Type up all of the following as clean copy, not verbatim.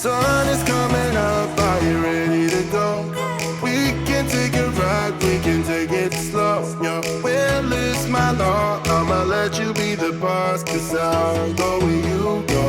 sun is coming up, are you ready to go? We can take a ride, we can take it slow. Your will is my law, I'ma let you be the boss, 'cause I'll go where you go.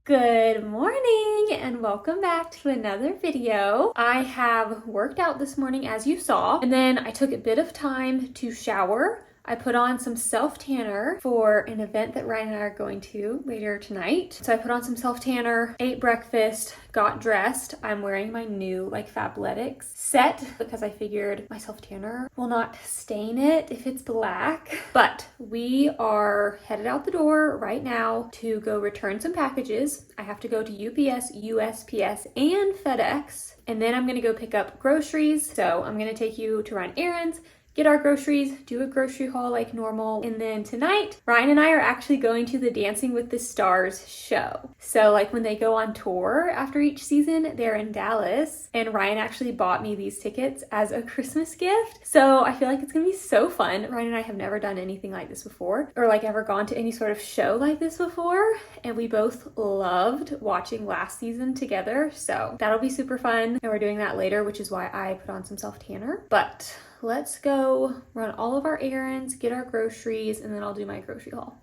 Good morning and welcome back to another video. I have worked out this morning as you saw, and then I took a bit of time to shower. I put on some self-tanner for an event that Ryan and I are going to later tonight. So I put on some self-tanner, ate breakfast, got dressed. I'm wearing my new Fabletics set because I figured my self-tanner will not stain it if it's black. But we are headed out the door right now to go return some packages. I have to go to UPS, USPS, and FedEx. And then I'm gonna go pick up groceries. So I'm gonna take you to run errands, get our groceries, do a grocery haul like normal. And then tonight, Ryan and I are actually going to the Dancing with the Stars show. So like when they go on tour after each season, they're in Dallas. And Ryan actually bought me these tickets as a Christmas gift. So I feel like it's gonna be so fun. Ryan and I have never done anything like this before, or like ever gone to any sort of show like this before. And we both loved watching last season together. So that'll be super fun. And we're doing that later, which is why I put on some self-tanner. But let's go run all of our errands, get our groceries, and then I'll do my grocery haul.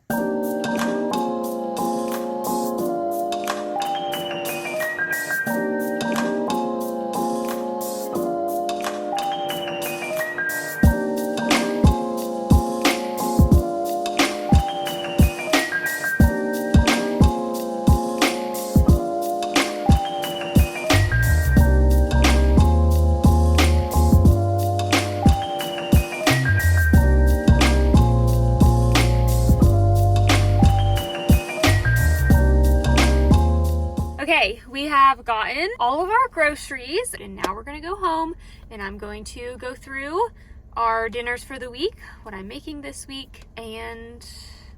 Okay, we have gotten all of our groceries and now we're gonna go home and I'm going to go through our dinners for the week, what I'm making this week, and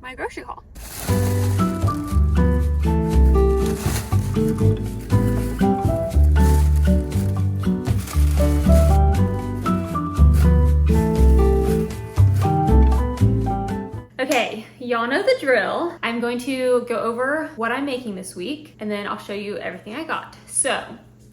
my grocery haul. Okay, y'all know the drill. I'm going to go over what I'm making this week and then I'll show you everything I got. So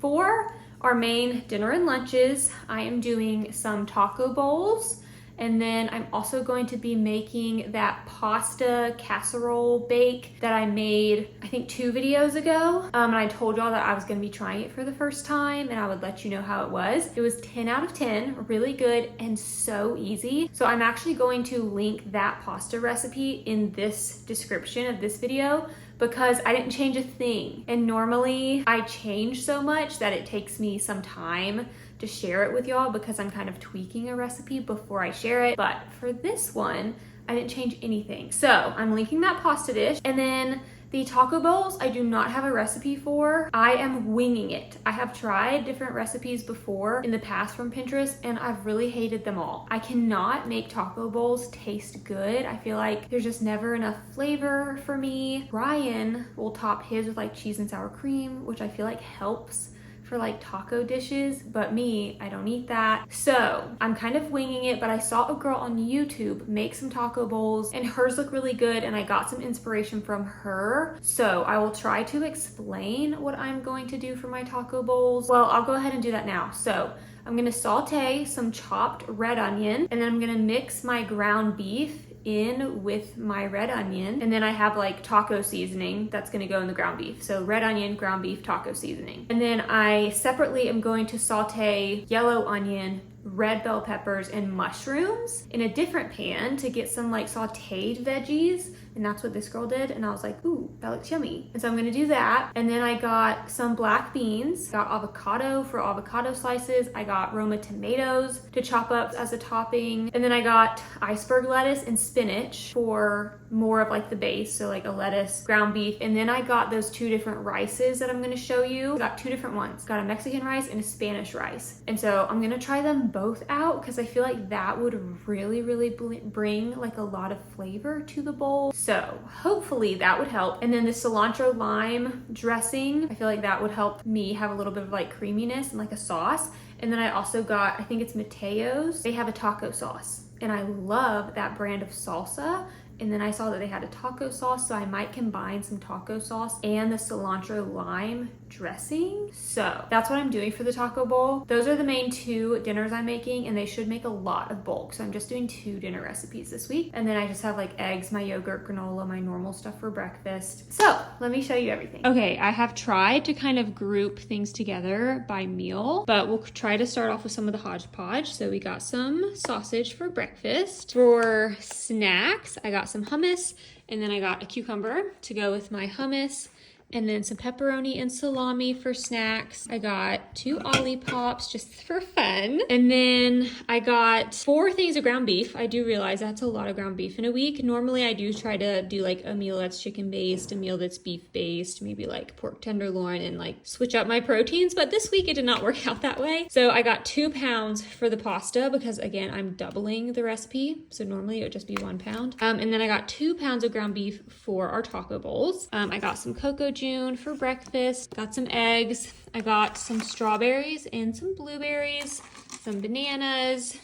for our main dinner and lunches, I am doing some taco bowls, and then I'm also going to be making that pasta casserole bake that I made, I think 2 videos ago. And I told y'all that I was gonna be trying it for the first time and I would let you know how it was. It was 10 out of 10, really good and so easy. So I'm actually going to link that pasta recipe in this description of this video because I didn't change a thing. And normally I change so much that it takes me some time to share it with y'all because I'm kind of tweaking a recipe before I share it. But for this one, I didn't change anything. So I'm linking that pasta dish. And then the taco bowls, I do not have a recipe for. I am winging it. I have tried different recipes before in the past from Pinterest and I've really hated them all. I cannot make taco bowls taste good. I feel like there's just never enough flavor for me. Ryan will top his with like cheese and sour cream, which I feel like helps for like taco dishes, but me, I don't eat that. So I'm kind of winging it, but I saw a girl on YouTube make some taco bowls and hers look really good, and I got some inspiration from her. So I will try to explain what I'm going to do for my taco bowls. Well, I'll go ahead and do that now. So I'm gonna saute some chopped red onion, and then I'm gonna mix my ground beef in with my red onion, and then I have like taco seasoning that's gonna go in the ground beef. So red onion, ground beef, taco seasoning. And then I separately am going to saute yellow onion, red bell peppers, and mushrooms in a different pan to get some like sauteed veggies. And that's what this girl did. And I was like, ooh, that looks yummy. And so I'm gonna do that. And then I got some black beans, got avocado for avocado slices. I got Roma tomatoes to chop up as a topping. And then I got iceberg lettuce and spinach for more of like the base. So like a lettuce, ground beef. And then I got those two different rices that I'm gonna show you. I got two different ones. Got a Mexican rice and a Spanish rice. And so I'm gonna try them both out because I feel like that would really bring like a lot of flavor to the bowl. So hopefully that would help. And then the cilantro lime dressing, I feel like that would help me have a little bit of like creaminess and like a sauce. And then I also got, I think it's Mateo's. They have a taco sauce, and I love that brand of salsa. And then I saw that they had a taco sauce, so I might combine some taco sauce and the cilantro lime dressing. So that's what I'm doing for the taco bowl. Those are the main two dinners I'm making, and they should make a lot of bulk. So I'm just doing 2 dinner recipes this week. And then I just have like eggs, my yogurt, granola, my normal stuff for breakfast. So let me show you everything. Okay, I have tried to kind of group things together by meal, but we'll try to start off with some of the hodgepodge. So we got some sausage for breakfast. For snacks, I got some hummus, and then I got a cucumber to go with my hummus, and then some pepperoni and salami for snacks. I got 2 Olippops just for fun. And then I got 4 things of ground beef. I do realize that's a lot of ground beef in a week. Normally I do try to do like a meal that's chicken based, a meal that's beef based, maybe like pork tenderloin, and like switch up my proteins. But this week it did not work out that way. So I got 2 pounds for the pasta because again, I'm doubling the recipe. So normally it would just be 1 pound. And then I got 2 pounds of ground beef for our taco bowls. I got some cocoa June for breakfast, got some eggs, I got some strawberries and some blueberries, some bananas,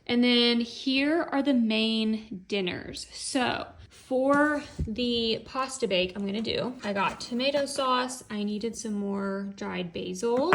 and then here are the main dinners. So for the pasta bake I'm gonna do, I got tomato sauce, I needed some more dried basil,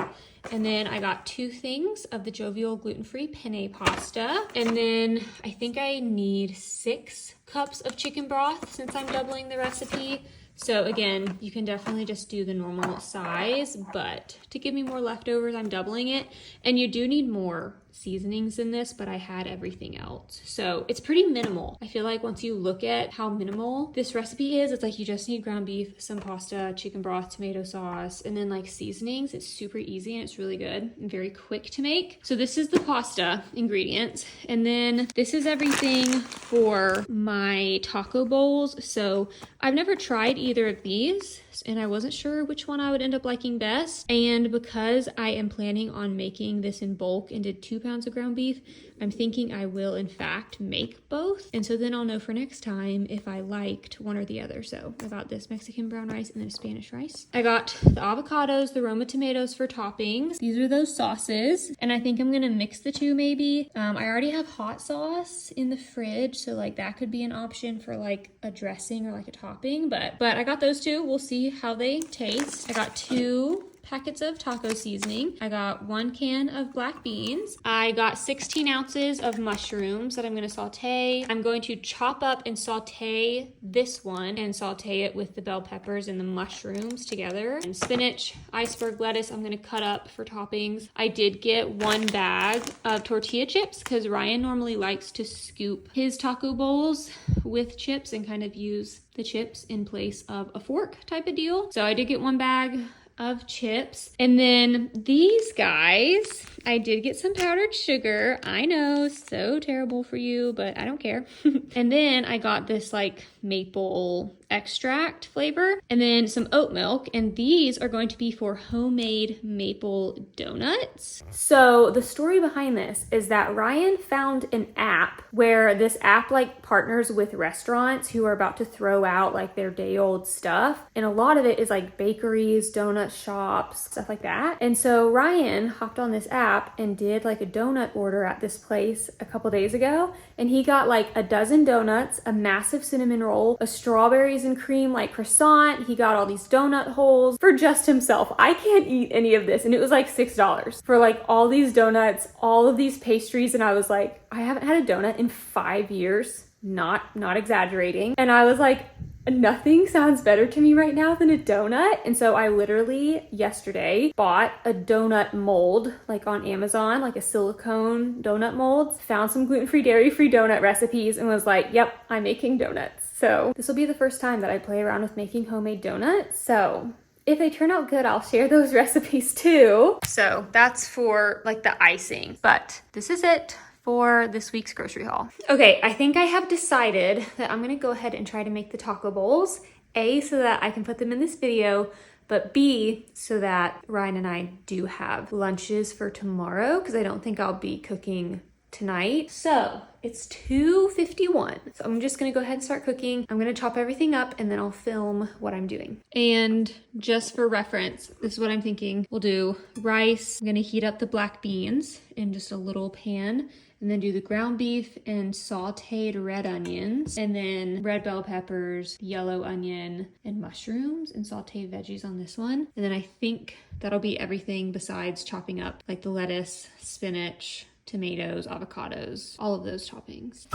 and then I got 2 things of the Jovial gluten-free penne pasta, and then I think I need 6 cups of chicken broth since I'm doubling the recipe. So again, you can definitely just do the normal size, but to give me more leftovers, I'm doubling it. And you do need more seasonings in this, but I had everything else. So it's pretty minimal. I feel like once you look at how minimal this recipe is, it's like you just need ground beef, some pasta, chicken broth, tomato sauce, and then like seasonings. It's super easy and it's really good and very quick to make. So this is the pasta ingredients. And then this is everything for my taco bowls. So I've never tried either of these, and I wasn't sure which one I would end up liking best. And because I am planning on making this in bulk and did 2 pounds of ground beef, I'm thinking I will in fact make both. And so then I'll know for next time if I liked one or the other. So I got this Mexican brown rice and then a Spanish rice. I got the avocados, the Roma tomatoes for toppings. These are those sauces. And I think I'm gonna mix the 2 maybe. I already have hot sauce in the fridge, so like that could be an option for like a dressing or like a topping. But I got those 2. We'll see how they taste. I got 2 packets of taco seasoning. I got 1 can of black beans. I got 16 ounces of mushrooms that I'm going to saute. I'm going to chop up and saute this one and saute it with the bell peppers and the mushrooms together. And spinach, iceberg lettuce, I'm going to cut up for toppings. I did get 1 bag of tortilla chips because Ryan normally likes to scoop his taco bowls with chips and kind of use the chips in place of a fork type of deal. So I did get 1 bag of chips. And then these guys, I did get some powdered sugar. I know, so terrible for you, but I don't care. And then I got this like maple extract flavor, and then some oat milk, and these are going to be for homemade maple donuts. So the story behind this is that Ryan found an app where this app like partners with restaurants who are about to throw out like their day old stuff, and a lot of it is like bakeries, donut donut shops, stuff like that. And so Ryan hopped on this app and did like a donut order at this place a couple days ago. And he got like a dozen donuts, a massive cinnamon roll, a strawberries and cream like croissant. He got all these donut holes for just himself. I can't eat any of this. And it was like $6 for like all these donuts, all of these pastries. And I was like, I haven't had a donut in 5 years. Not exaggerating. And I was like, nothing sounds better to me right now than a donut. And so I literally yesterday bought a donut mold, like on Amazon, like a silicone donut mold, found some gluten-free, dairy-free donut recipes and was like, yep, I'm making donuts. So this will be the first time that I play around with making homemade donuts. So if they turn out good, I'll share those recipes too. So that's for like the icing, but this is it for this week's grocery haul. Okay, I think I have decided that I'm gonna go ahead and try to make the taco bowls. A, so that I can put them in this video, but B, so that Ryan and I do have lunches for tomorrow, because I don't think I'll be cooking tonight. So it's 2:51. So I'm just gonna go ahead and start cooking. I'm gonna chop everything up and then I'll film what I'm doing. And just for reference, this is what I'm thinking. We'll do rice. I'm gonna heat up the black beans in just a little pan, and then do the ground beef and sauteed red onions, and then red bell peppers, yellow onion, and mushrooms, and sauteed veggies on this one. And then I think that'll be everything besides chopping up like the lettuce, spinach, tomatoes, avocados, all of those toppings.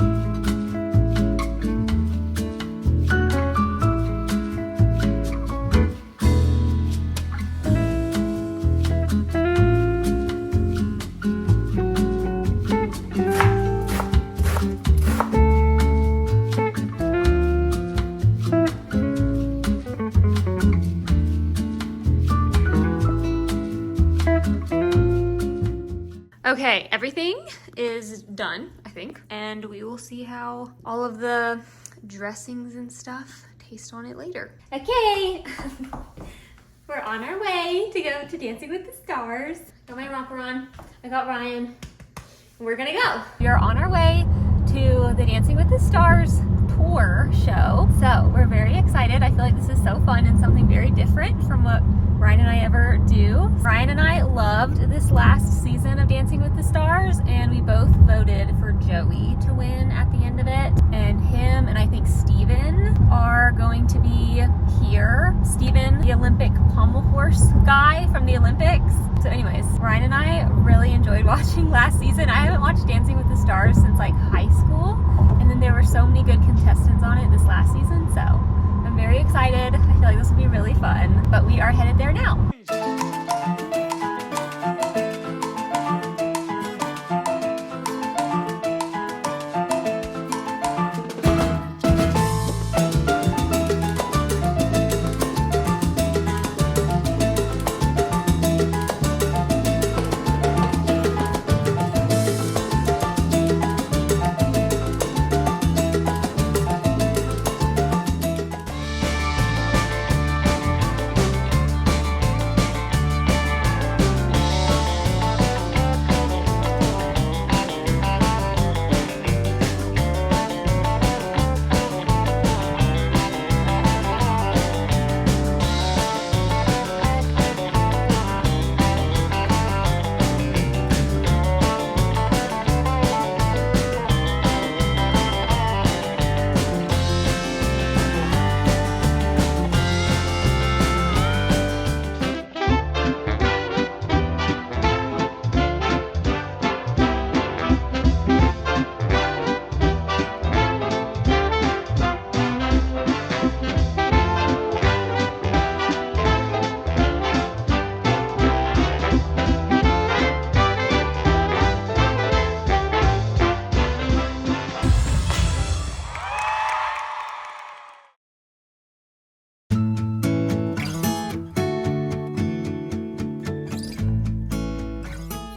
Okay, everything is done, I think, and we will see how all of the dressings and stuff taste on it later. Okay, we're on our way to go to Dancing with the Stars. Got my romper on, I got Ryan, and we're gonna go. We are on our way to the Dancing with the Stars tour show, so we're very excited. I feel like this is so fun and something very different from what Ryan and I ever do. Ryan and I loved this last season of Dancing with the Stars, and we both voted for Joey to win at the end of it. And him and I think Steven are going to be here. Steven, the Olympic pommel horse guy from the Olympics. So anyways, Ryan and I really enjoyed watching last season. I haven't watched Dancing with the Stars since like high school, and then there were so many good contestants on it this last season, so I'm very excited. I feel like this will be really fun, but we are headed there now.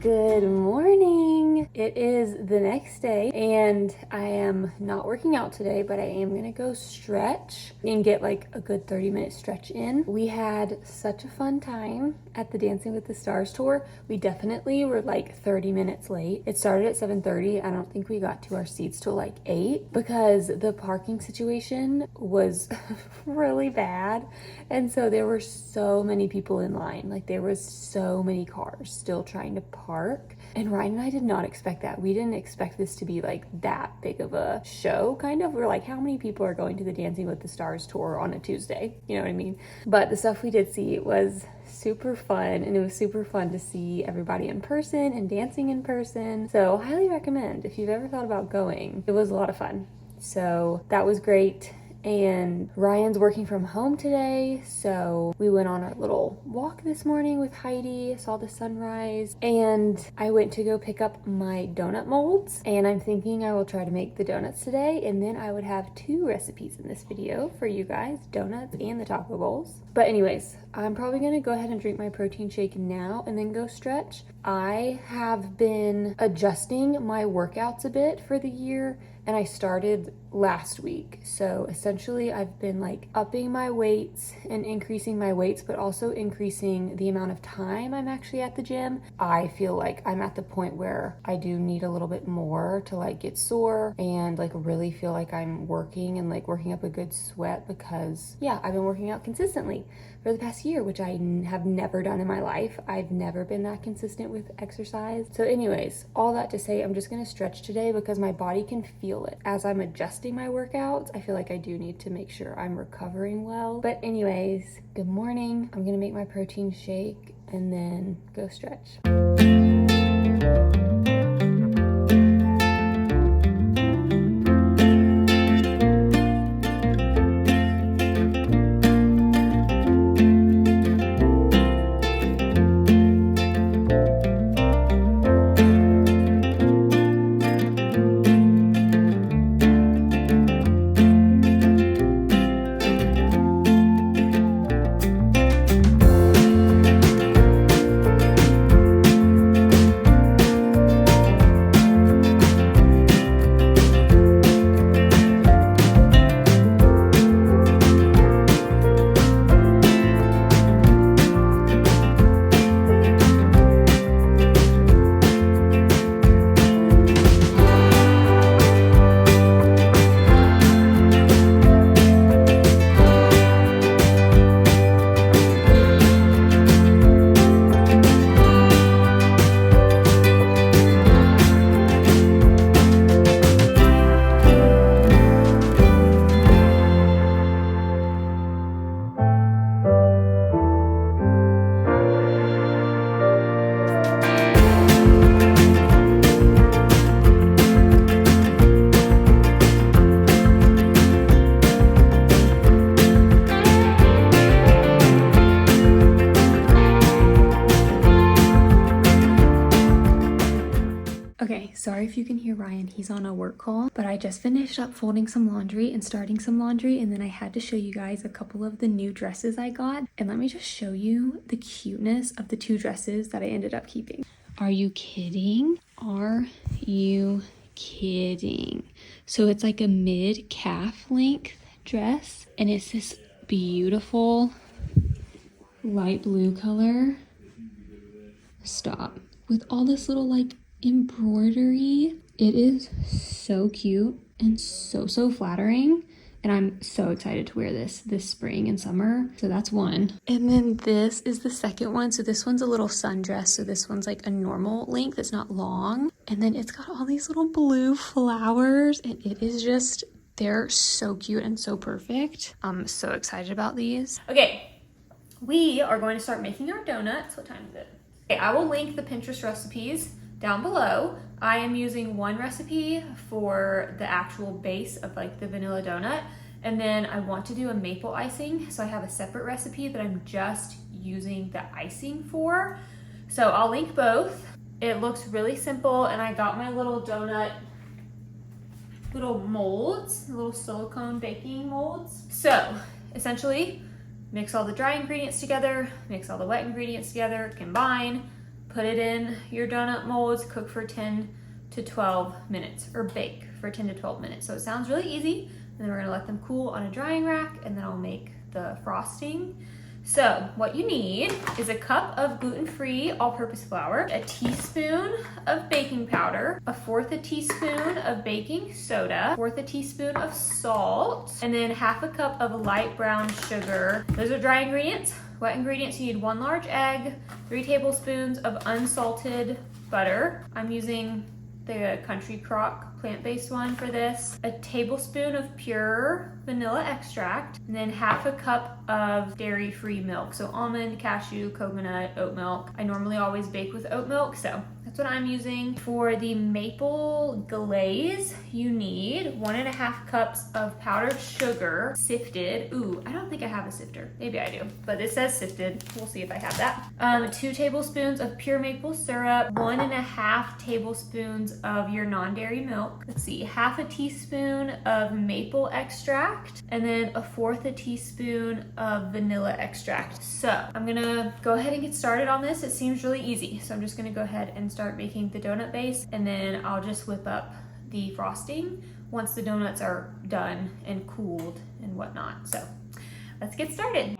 Good morning. It is the next day and I am not working out today, but I am gonna go stretch and get like a good 30-minute stretch in. We had such a fun time at the Dancing with the Stars tour. We definitely were like 30 minutes late. It started at 7:30. I don't think we got to our seats till like 8 because the parking situation was really bad. And so there were so many people in line. Like there was so many cars still trying to park. And Ryan and I did not expect that. We didn't expect this to be like that big of a show, kind of. We're like, how many people are going to the Dancing with the Stars tour on a Tuesday? You know what I mean? But the stuff we did see was super fun, and it was super fun to see everybody in person and dancing in person. So highly recommend if you've ever thought about going. It was a lot of fun. So that was great. And Ryan's working from home today, so we went on our little walk this morning with Heidi, saw the sunrise, and I went to go pick up my donut molds, and I'm thinking I will try to make the donuts today, and then I would have 2 recipes in this video for you guys, donuts and the taco bowls. But anyways, I'm probably gonna go ahead and drink my protein shake now and then go stretch. I have been adjusting my workouts a bit for the year, and I started last week. So essentially I've been like upping my weights and increasing my weights, but also increasing the amount of time I'm actually at the gym. I feel like I'm at the point where I do need a little bit more to like get sore and like really feel like I'm working and like working up a good sweat because yeah, I've been working out consistently for the past year, which I have never done in my life. I've never been that consistent with exercise. So anyways, all that to say, I'm just gonna stretch today because my body can feel it. As I'm adjusting my workouts, I feel like I do need to make sure I'm recovering well. But anyways, good morning. I'm gonna make my protein shake and then go stretch. Okay, sorry if you can hear Ryan, he's on a work call, but I just finished up folding some laundry and starting some laundry, and then I had to show you guys a couple of the new dresses I got. And let me just show you the cuteness of the 2 dresses that I ended up keeping. Are you kidding? Are you kidding? So it's like a mid-calf length dress, and it's this beautiful light blue color. Stop. With all this little like embroidery. It is so cute and so flattering, and I'm so excited to wear this spring and summer. So that's one. And then this is the second one. So this one's a little sundress, so this one's like a normal length, it's not long, and then it's got all these little blue flowers, and it is just, they're so cute and so perfect. I'm so excited about these. Okay, we are going to start making our donuts. What time is it? Okay, I will link the Pinterest recipes down below. I am using one recipe for the actual base of like the vanilla donut, and then I want to do a maple icing, so I have a separate recipe that I'm just using the icing for. So I'll link both. It looks really simple, and I got my little donut little molds, little silicone baking molds. So essentially, mix all the dry ingredients together, mix all the wet ingredients together, combine, put it in your donut molds, cook for 10 to 12 minutes, or bake for 10 to 12 minutes. So it sounds really easy. And then we're gonna let them cool on a drying rack, and then I'll make the frosting. So what you need is a cup of gluten-free all-purpose flour, a teaspoon of baking powder, 1/4 a teaspoon of baking soda, 1/4 a teaspoon of salt, and then 1/2 cup of light brown sugar. Those are dry ingredients. Wet ingredients, you need 1 large egg, 3 tablespoons of unsalted butter. I'm using the Country Crock plant-based one for this, a tablespoon of pure vanilla extract, and then 1/2 cup of dairy-free milk. So almond, cashew, coconut, oat milk. I normally always bake with oat milk, so that's what I'm using. For the maple glaze, you need 1.5 cups of powdered sugar, sifted. Ooh, I don't think I have a sifter. Maybe I do, but it says sifted. We'll see if I have that. 2 tablespoons of pure maple syrup, 1.5 tablespoons of your non-dairy milk. Let's see, 1/2 teaspoon of maple extract, and then 1/4 teaspoon of vanilla extract. So I'm gonna go ahead and get started on this. It seems really easy. So I'm just gonna go ahead and start making the donut base, and then I'll just whip up the frosting once the donuts are done and cooled and whatnot. So let's get started.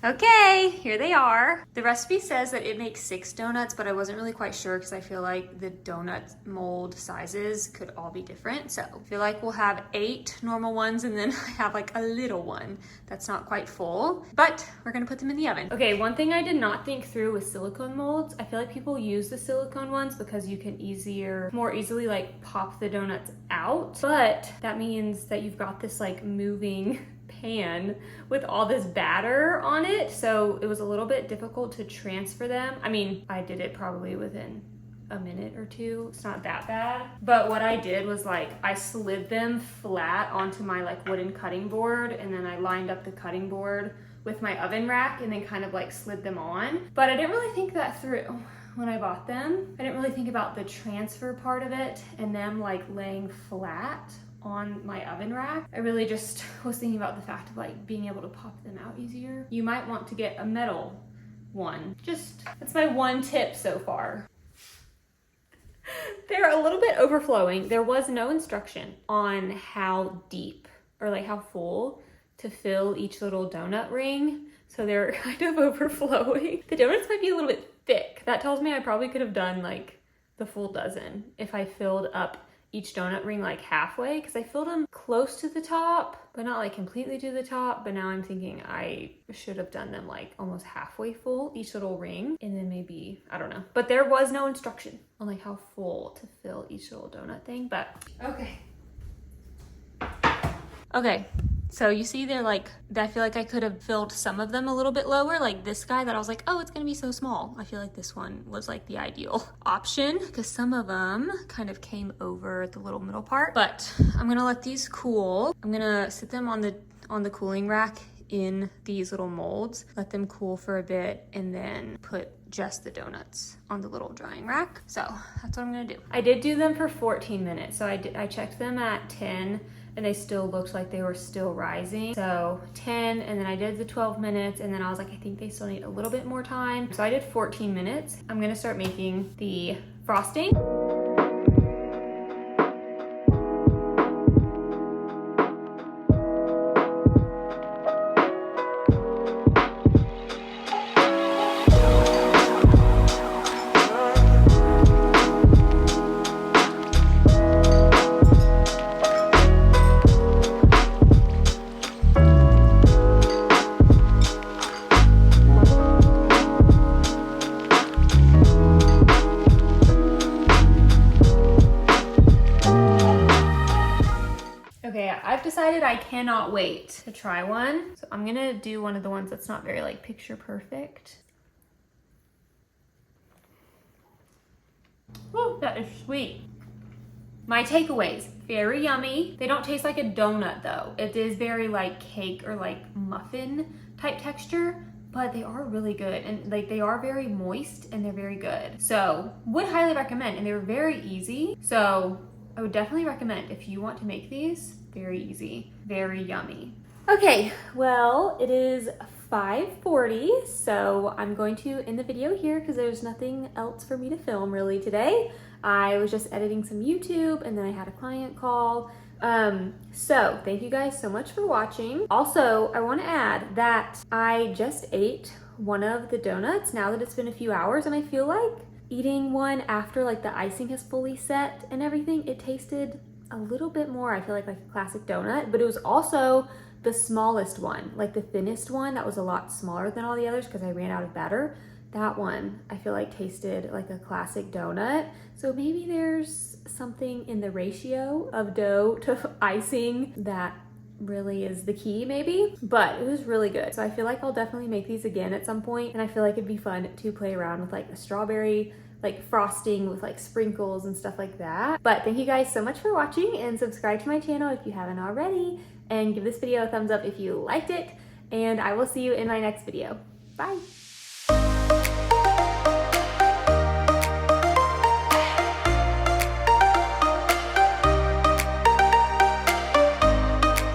Okay, here they are. The recipe says that it makes 6 donuts, but I wasn't really quite sure because I feel like the donut mold sizes could all be different. So I feel like we'll have 8 normal ones, and then I have like a little one that's not quite full, but we're gonna put them in the oven. Okay, one thing I did not think through was silicone molds. I feel like people use the silicone ones because you can more easily like pop the donuts out, but that means that you've got this like moving pan with all this batter on it, so it was a little bit difficult to transfer them. I mean, I did it probably within a minute or 2. It's not that bad, but what I did was like I slid them flat onto my like wooden cutting board, and then I lined up the cutting board with my oven rack and then kind of like slid them on. But I didn't really think that through when I bought them. I didn't really think about the transfer part of it and them like laying flat on my oven rack. I really just was thinking about the fact of like being able to pop them out easier. You might want to get a metal one. That's my one tip so far. They're a little bit overflowing. There was no instruction on how deep or like how full to fill each little donut ring, so they're kind of overflowing. The donuts might be a little bit thick. That tells me I probably could have done like the full dozen if I filled up each donut ring like halfway, because I filled them close to the top, but not like completely to the top. But now I'm thinking I should have done them like almost halfway full, each little ring, and then maybe, I don't know. But there was no instruction on like how full to fill each little donut thing, but okay. Okay, so you see they're like, I feel like I could have filled some of them a little bit lower, like this guy that I was like, oh, it's gonna be so small. I feel like this one was like the ideal option because some of them kind of came over the little middle part. But I'm gonna let these cool. I'm gonna sit them on the cooling rack in these little molds, let them cool for a bit, and then put just the donuts on the little drying rack. So that's what I'm gonna do. I did do them for 14 minutes. So I checked them at 10, and they still looked like they were still rising. So 10, and then I did the 12 minutes, and then I was like, I think they still need a little bit more time. So I did 14 minutes. I'm gonna start making the frosting. cannot wait to try one. So I'm gonna do one of the ones that's not very like picture perfect. Oh, that is sweet. My takeaways, very yummy. They don't taste like a donut though. It is very like cake or like muffin type texture, but they are really good. And like they are very moist and they're very good. So would highly recommend, and they were very easy. So I would definitely recommend if you want to make these, very easy, very yummy. Okay, well, it is 5:40, so I'm going to end the video here because there's nothing else for me to film really today. I was just editing some YouTube and then I had a client call. So thank you guys so much for watching. Also, I want to add that I just ate one of the donuts now that it's been a few hours, and I feel like eating one after like the icing has fully set and everything, it tasted a little bit more, I feel like a classic donut, but it was also the smallest one, like the thinnest one that was a lot smaller than all the others because I ran out of batter. That one I feel like tasted like a classic donut. So maybe there's something in the ratio of dough to icing that really is the key maybe, but it was really good. So I feel like I'll definitely make these again at some point, and I feel like it'd be fun to play around with like a strawberry like frosting with like sprinkles and stuff like that. But thank you guys so much for watching, and subscribe to my channel if you haven't already, and give this video a thumbs up if you liked it, and I will see you in my next video. Bye.